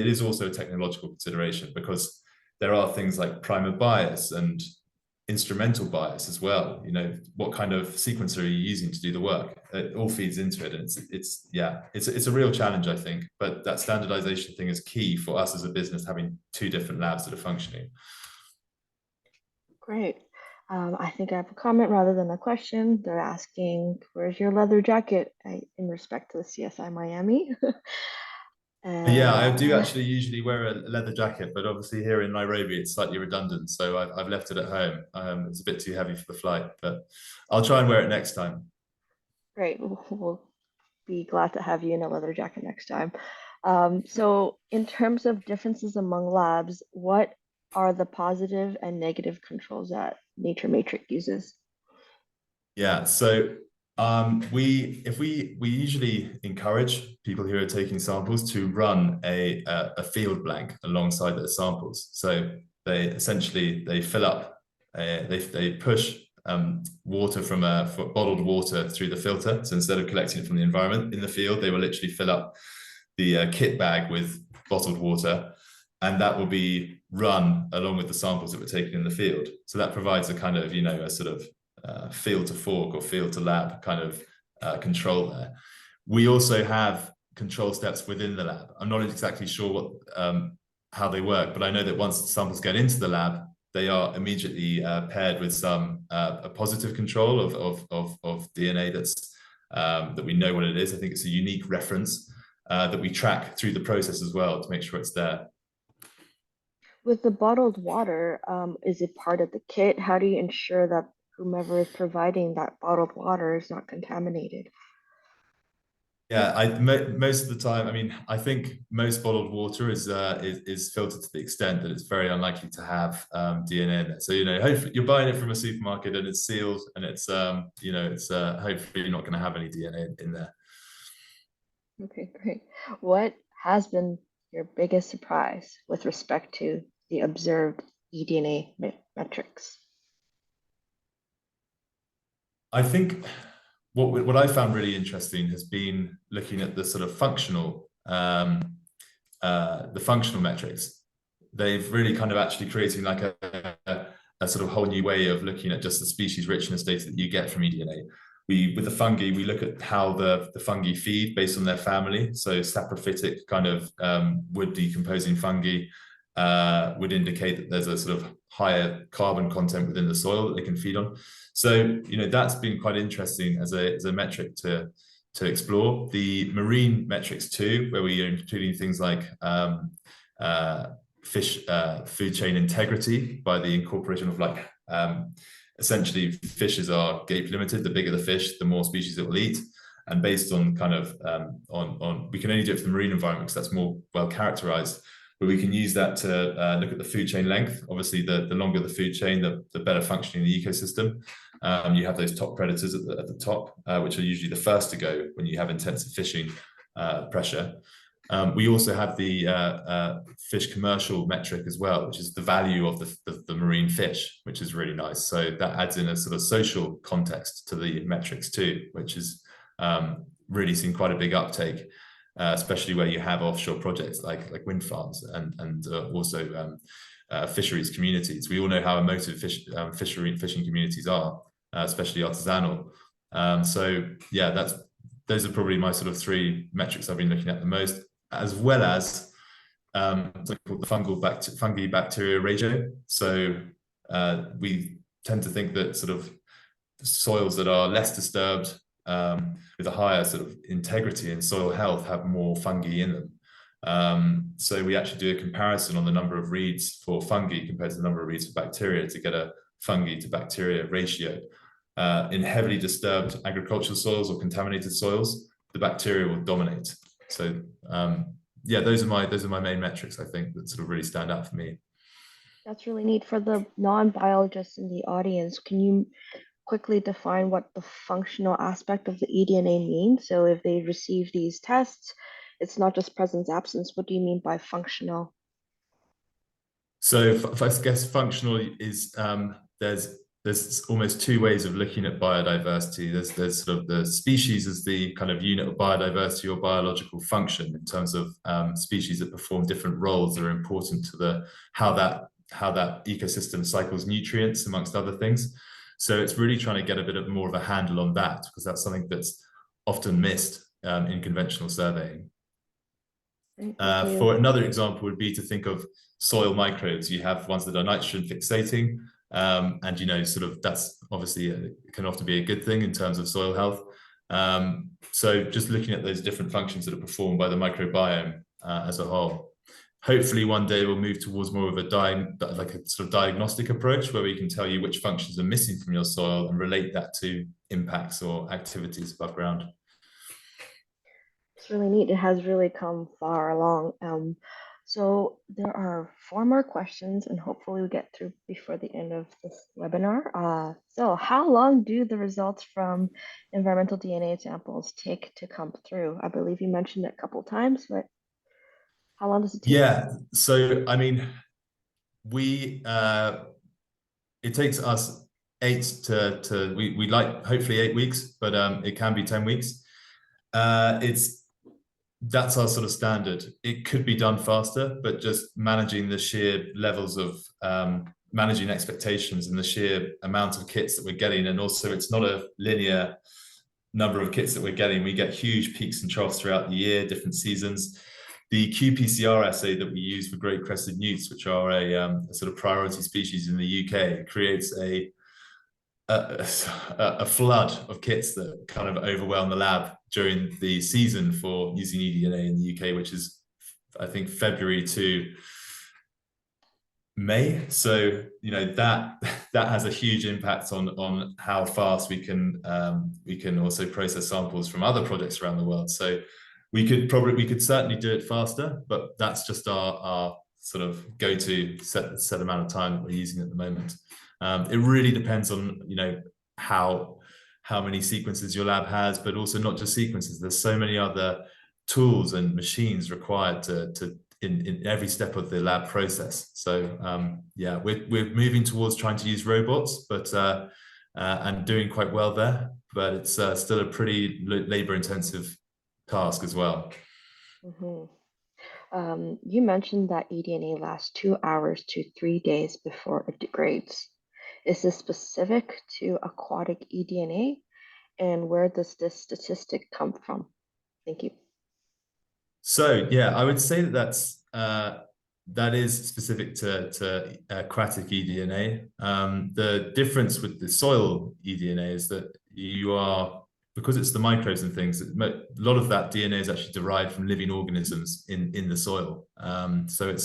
is also a technological consideration, because there are things like primer bias and instrumental bias as well. What kind of sequencer are you using to do the work? It all feeds into it, and it's a real challenge, I think. But that standardization thing is key for us as a business, having two different labs that are functioning. Great. I think I have a comment rather than a question. They're asking, "Where's your leather jacket?" In respect to the CSI Miami. Yeah, I do And actually usually wear a leather jacket, but obviously here in Nairobi it's slightly redundant, so I've left it at home. It's a bit too heavy for the flight, but I'll try and wear it next time. great. We'll be glad to have you in a leather jacket next time. So, in terms of differences among labs, what are the positive and negative controls that Nature Matrix uses? Yeah, so we usually encourage people who are taking samples to run a field blank alongside their samples. So they essentially fill up, they push water from bottled water through the filter. So instead of collecting it from the environment in the field, they will literally fill up the kit bag with bottled water, and that will be run along with the samples that were taken in the field. So that provides a kind of, a sort of field to fork or field to lab kind of control there. We also have control steps within the lab. I'm not exactly sure how they work, but I know that once the samples get into the lab, they are immediately paired with a positive control of DNA that we know what it is. I think it's a unique reference that we track through the process as well to make sure it's there. With the bottled water, is it part of the kit? How do you ensure that whomever is providing that bottled water is not contaminated? Yeah, most of the time, I mean, I think most bottled water is filtered to the extent that it's very unlikely to have DNA in it. So hopefully you're buying it from a supermarket and it's sealed, and it's hopefully you're not going to have any DNA in there. Okay, great. What has been your biggest surprise with respect to the observed eDNA metrics? I think what I found really interesting has been looking at the sort of functional metrics. They've really kind of actually creating like a sort of whole new way of looking at just the species richness data that you get from eDNA. With the fungi, we look at how the fungi feed based on their family. So saprophytic kind of wood decomposing fungi would indicate that there's a sort of higher carbon content within the soil that they can feed on. So that's been quite interesting as a metric to explore. The marine metrics too, where we are including things like fish food chain integrity by the incorporation of essentially fishes are gape limited. The bigger the fish, the more species it will eat. And based on kind of we can only do it for the marine environment because that's more well characterized, but we can use that to look at the food chain length. Obviously, the longer the food chain, the better functioning the ecosystem. You have those top predators at the top, which are usually the first to go when you have intensive fishing pressure. We also have the fish commercial metric as well, which is the value of the marine fish, which is really nice. So that adds in a sort of social context to the metrics too, which is really seen quite a big uptake, especially where you have offshore projects like wind farms and also fisheries communities. We all know how emotive fishing communities are, especially artisanal. So yeah, those are probably my sort of three metrics I've been looking at the most, as well as something called the fungi bacteria ratio. So we tend to think that sort of soils that are less disturbed with a higher sort of integrity and soil health have more fungi in them. So we actually do a comparison on the number of reeds for fungi compared to the number of reeds for bacteria to get a fungi to bacteria ratio. In heavily disturbed agricultural soils or contaminated soils, the bacteria will dominate. So yeah, those are my main metrics, I think, that sort of really stand out for me. That's really neat. For the non-biologists in the audience, can you quickly define what the functional aspect of the eDNA means? So if they receive these tests, it's not just presence absence. What do you mean by functional? So I guess functional is there's almost two ways of looking at biodiversity. There's sort of the species as the kind of unit of biodiversity or biological function in terms of species that perform different roles that are important to how that ecosystem cycles nutrients amongst other things. So it's really trying to get a bit of more of a handle on that, because that's something that's often missed in conventional surveying. For another example would be to think of soil microbes. You have ones that are nitrogen fixating, and sort of that's obviously can often be a good thing in terms of soil health. So just looking at those different functions that are performed by the microbiome as a whole. Hopefully one day we'll move towards more of a sort of diagnostic approach where we can tell you which functions are missing from your soil and relate that to impacts or activities above ground. It's really neat. It has really come far along. So there are 4 more questions, and hopefully we get through before the end of this webinar. So how long do the results from environmental DNA samples take to come through? I believe you mentioned it a couple of times, but how long does it take? Yeah, so I mean, it takes us we like hopefully 8 weeks, but it can be 10 weeks. That's our sort of standard. It could be done faster, but just managing the sheer levels of managing expectations and the sheer amount of kits that we're getting, and also it's not a linear number of kits that we're getting. We get huge peaks and troughs throughout the year, different seasons. The qPCR assay that we use for great crested newts, which are a sort of priority species in the UK, creates a flood of kits that kind of overwhelm the lab during the season for using eDNA in the UK, which is, I think, February to May. So that has a huge impact on how fast we can also process samples from other projects around the world. So we could certainly do it faster, but that's just our sort of go-to set amount of time that we're using at the moment. It really depends on how many sequences your lab has, but also not just sequences. There's so many other tools and machines required in every step of the lab process. So yeah, we're moving towards trying to use robots, but and doing quite well there. But it's still a pretty labor-intensive task as well. You mentioned that eDNA lasts 2 hours to 3 days before it degrades. Is this specific to aquatic eDNA? And where does this statistic come from? Thank you. So yeah, I would say that is specific to aquatic eDNA. The difference with the soil eDNA is that because it's the microbes and things, a lot of that DNA is actually derived from living organisms in the soil. So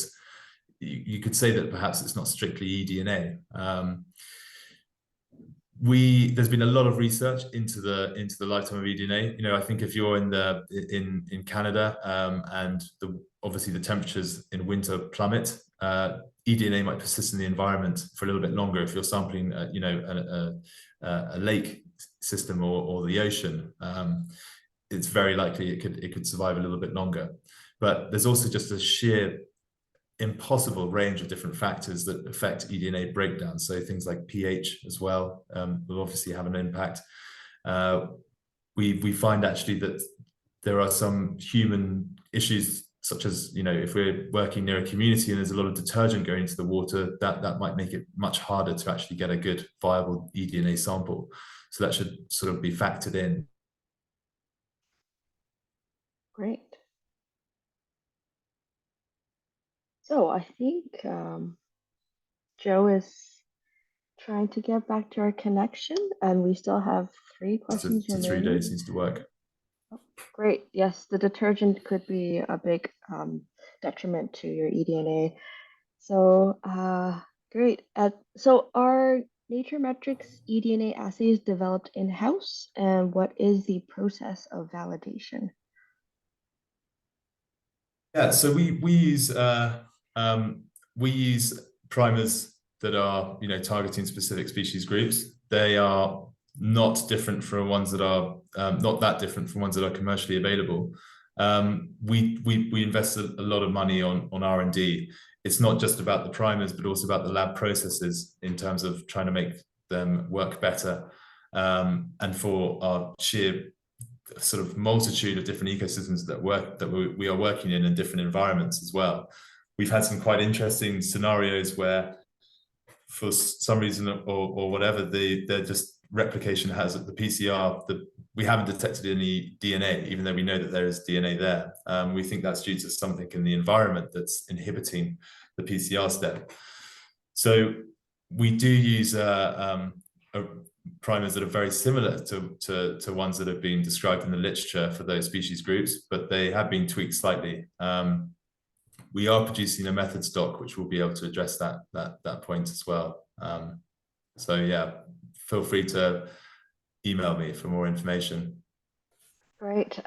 you could say that perhaps it's not strictly eDNA. there's been a lot of research into the lifetime of eDNA. You know, I think if you're in Canada, and obviously the temperatures in winter plummet, eDNA might persist in the environment for a little bit longer. If you're sampling, you know, a lake system or the ocean, it's very likely it could survive a little bit longer. But there's also just a sheer impossible range of different factors that affect eDNA breakdown. So things like pH as well will obviously have an impact. We find actually that there are some human issues, such as, you know, if we're working near a community and there's a lot of detergent going into the water, that might make it much harder to actually get a good viable eDNA sample. So that should sort of be factored in. Great. So I think Joe is trying to get back to our connection, and we still have 3 questions to remaining. 3 days seems to work. Oh, great. Yes, the detergent could be a big detriment to your eDNA. So great. So are Nature eDNA assays developed in-house, and what is the process of validation? Yeah, so we use primers that are, you know, targeting specific species groups. They are not different from ones that are not that different from ones that are commercially available. We invest a lot of money on R&D. It's not just about the primers, but also about the lab processes in terms of trying to make them work better, and for our sheer sort of multitude of different ecosystems that we are working in different environments as well. We've had some quite interesting scenarios where, for some reason or whatever, they're just replication has the PCR, we haven't detected any DNA, even though we know that there is DNA there. We think that's due to something in the environment that's inhibiting the PCR step. So we do use primers that are very similar to ones that have been described in the literature for those species groups, but they have been tweaked slightly. We are producing a method stock which will be able to address that point as well. So yeah, feel free to email me for more information. Great.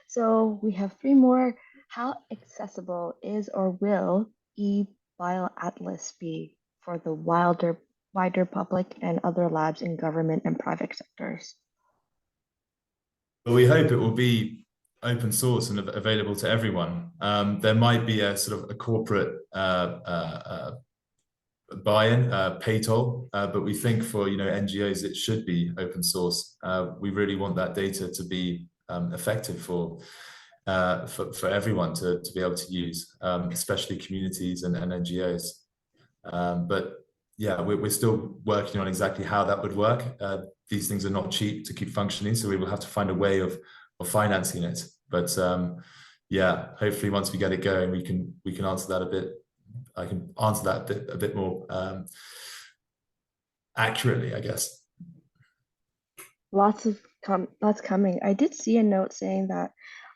So we have 3 more. How accessible is or will eBioAtlas be for the wider public and other labs in government and private sectors? But we hope it will be open source and available to everyone. There might be a sort of a corporate buy-in, pay toll, but we think for, you know, NGOs it should be open source. We really want that data to be effective for everyone to be able to use, especially communities and NGOs. But yeah, we're still working on exactly how that would work. These things are not cheap to keep functioning, so we will have to find a way of financing it. But yeah, hopefully once we get it going, we can answer that a bit. I can answer that a bit more accurately, I guess. Lots coming. I did see a note saying that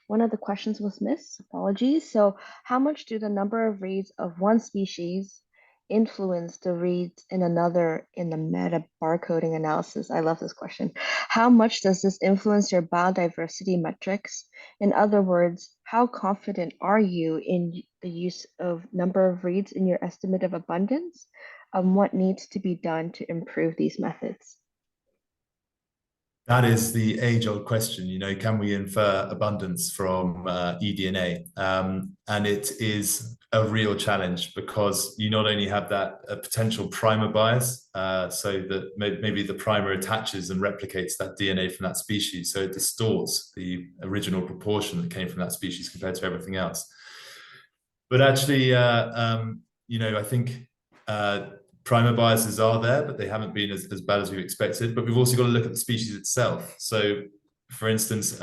one of the questions was missed. Apologies. So, how much do the number of reads of one species influence the reads in another in the meta barcoding analysis? I love this question. How much does this influence your biodiversity metrics? In other words, how confident are you in the use of number of reads in your estimate of abundance? What needs to be done to improve these methods? That is the age-old question, you know, can we infer abundance from eDNA? And it is a real challenge because you not only have that potential primer bias, so that maybe the primer attaches and replicates that DNA from that species, so it distorts the original proportion that came from that species compared to everything else. But actually, you know, I think primer biases are there, but they haven't been as bad as we expected. But we've also got to look at the species itself. So, for instance,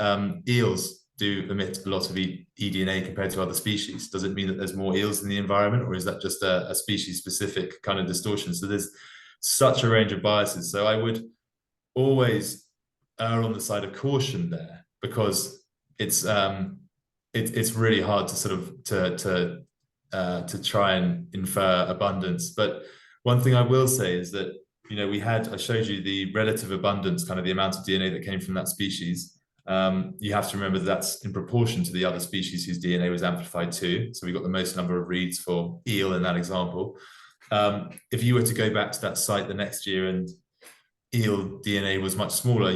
eels do emit a lot of eDNA compared to other species. Does it mean that there's more eels in the environment, or is that just a species-specific kind of distortion? So there's such a range of biases. So I would always err on the side of caution there, because it's really hard to sort of to try and infer abundance. But one thing I will say is that I showed you the relative abundance, kind of the amount of DNA that came from that species. You have to remember that that's in proportion to the other species whose DNA was amplified too. So we got the most number of reads for eel in that example. If you were to go back to that site the next year and eel DNA was much smaller,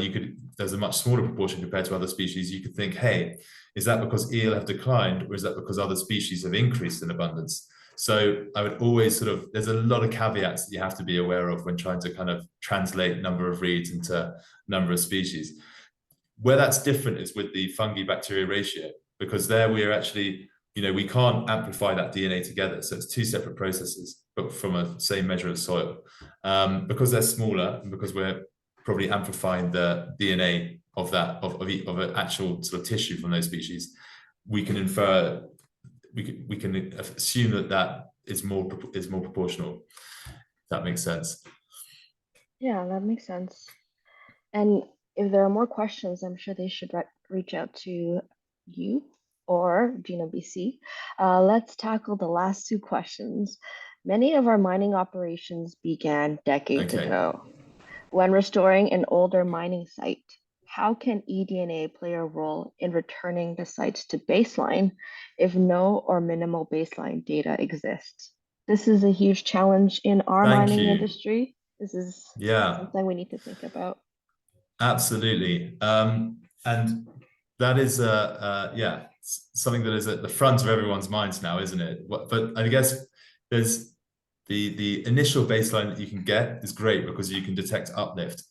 there's a much smaller proportion compared to other species, you could think, hey, is that because eel have declined, or is that because other species have increased in abundance? So I would always there's a lot of caveats that you have to be aware of when trying to kind of translate number of reads into number of species. Where that's different is with the fungi bacteria ratio, because there we are actually, we can't amplify that DNA together. So it's two separate processes, but from a same measure of soil. Because they're smaller and because we're probably amplifying the DNA of an actual sort of tissue from those species, we can infer, we can assume that is more proportional. If that makes sense. Yeah, that makes sense. And if there are more questions, I'm sure they should reach out to you or Genome BC. Let's tackle the last two questions. Many of our mining operations began decades ago. When restoring an older mining site, how can eDNA play a role in returning the sites to baseline if no or minimal baseline data exists? This is a huge challenge in our mining industry. This is something we need to think about. Absolutely. And that is something that is at the front of everyone's minds now, isn't it? But I guess there's the initial baseline that you can get is great because you can detect uplift.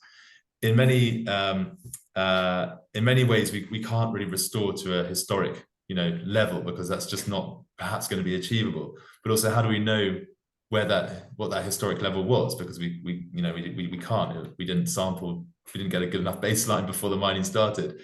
In many ways, we can't really restore to a historic level because that's just not perhaps going to be achievable. But also, how do we know what that historic level was? Because we can't. We didn't sample. We didn't get a good enough baseline before the mining started.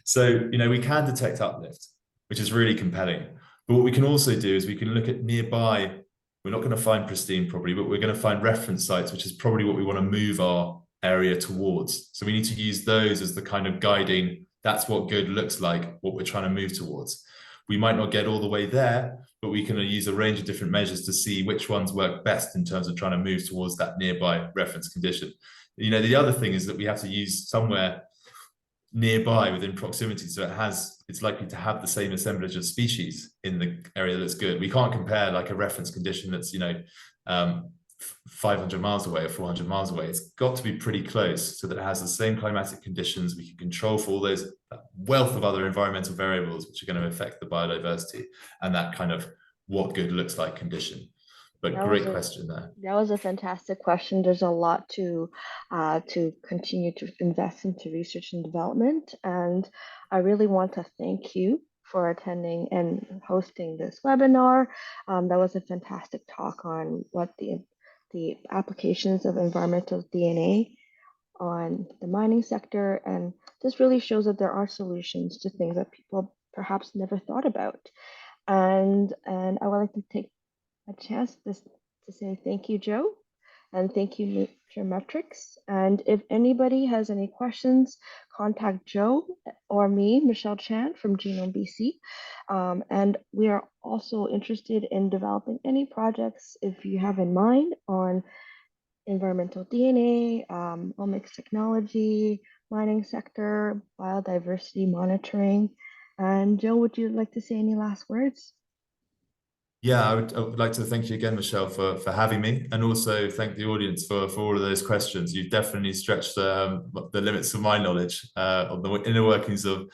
So we can detect uplift, which is really compelling. But what we can also do is we can look at nearby. We're not going to find pristine probably, but we're going to find reference sites, which is probably what we want to move our area towards. So we need to use those as the kind of guiding, that's what good looks like, what we're trying to move towards. We might not get all the way there, but we can use a range of different measures to see which ones work best in terms of trying to move towards that nearby reference condition. The other thing is that we have to use somewhere nearby within proximity, so it's likely to have the same assemblage of species in the area that's good. We can't compare like a reference condition that's 500 miles away or 400 miles away. It's got to be pretty close so that it has the same climatic conditions. We can control for all those wealth of other environmental variables which are going to affect the biodiversity and that kind of what good looks like condition. But great question there. That was a fantastic question. There's a lot to continue to invest into research and development. And I really want to thank you for attending and hosting this webinar. That was a fantastic talk on what the applications of environmental DNA on the mining sector. And this really shows that there are solutions to things that people perhaps never thought about. And I would like to take a chance to say thank you, Joe, and thank you, Geometrics. And if anybody has any questions, contact Joe or me, Michelle Chan from Genome BC. And we are also interested in developing any projects if you have in mind on environmental DNA, omics technology, mining sector, biodiversity monitoring. And Joe, would you like to say any last words? Yeah, I would like to thank you again, Michelle, for having me, and also thank the audience for all of those questions. You've definitely stretched the limits of my knowledge on the inner workings of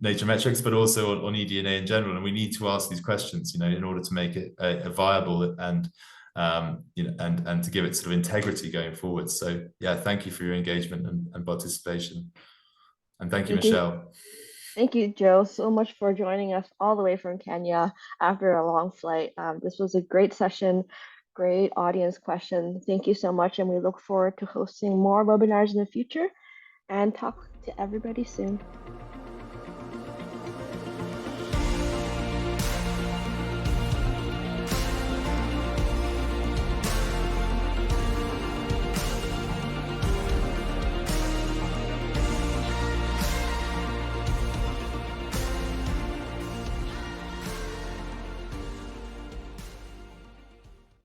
nature metrics, but also on eDNA in general. And we need to ask these questions, in order to make it a viable and and to give it sort of integrity going forward. So yeah, thank you for your engagement and participation, and thank you, Michelle. Thank you, Joe, so much for joining us all the way from Kenya after a long flight. This was a great session, great audience question. Thank you so much, and we look forward to hosting more webinars in the future and talk to everybody soon.